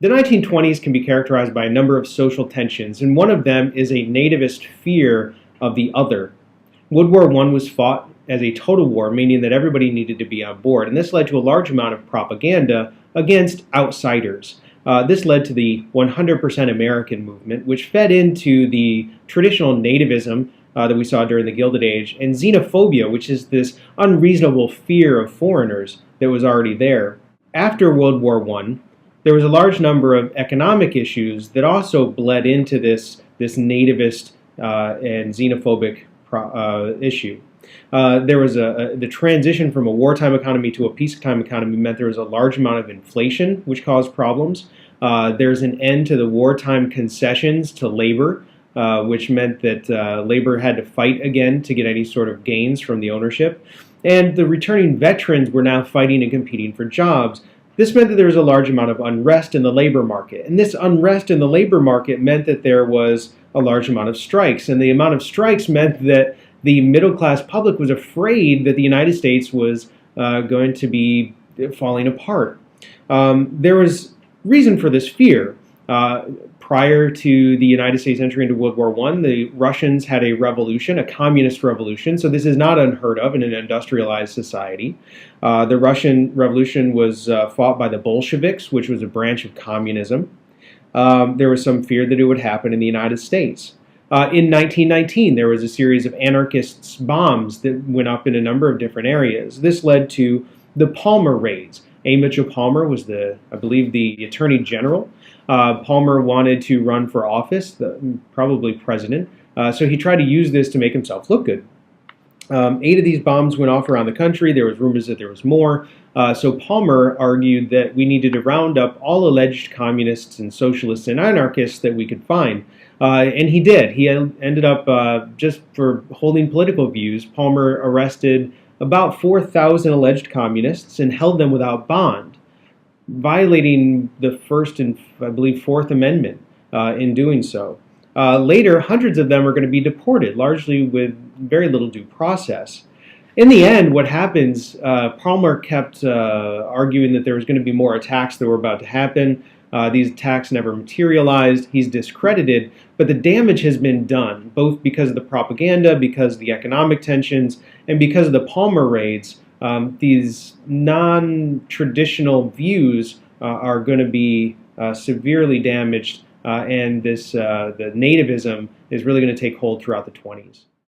The 1920s can be characterized by a number of social tensions, and one of them is a nativist fear of the other. World War I was fought as a total war, meaning that everybody needed to be on board, and this led to a large amount of propaganda against outsiders. This led to the 100% American movement, which fed into the traditional nativism that we saw during the Gilded Age, and xenophobia, which is this unreasonable fear of foreigners that was already there. After World War I, there was a large number of economic issues that also bled into this nativist and xenophobic issue. There was the transition from a wartime economy to a peacetime economy meant there was a large amount of inflation, which caused problems. There's an end to the wartime concessions to labor, which meant that labor had to fight again to get any sort of gains from the ownership. And the returning veterans were now fighting and competing for jobs. This meant that there was a large amount of unrest in the labor market. And this unrest in the labor market meant that there was a large amount of strikes. And the amount of strikes meant that the middle-class public was afraid that the United States was going to be falling apart. There was reason for this fear. Prior to the United States entering into World War I, the Russians had a revolution, a communist revolution, so this is not unheard of in an industrialized society. The Russian Revolution was fought by the Bolsheviks, which was a branch of communism. There was some fear that it would happen in the United States. In 1919, there was a series of anarchists' bombs that went up in a number of different areas. This led to the Palmer raids. A. Mitchell Palmer was I believe, the Attorney General. Palmer wanted to run for office, probably president, so he tried to use this to make himself look good. 8 of these bombs went off around the country. There was rumors that there was more. So Palmer argued that we needed to round up all alleged communists and socialists and anarchists that we could find. And he did. He ended up, just for holding political views, Palmer arrested about 4,000 alleged communists and held them without bond, violating the First and, I believe, Fourth Amendment in doing so. Later, hundreds of them are going to be deported, largely with very little due process. In the end, what happens, Palmer kept arguing that there was going to be more attacks that were about to happen. These attacks never materialized. He's discredited, but the damage has been done, both because of the propaganda, because of the economic tensions, and because of the Palmer raids. These non-traditional views are going to be severely damaged, and the nativism is really going to take hold throughout the 20s.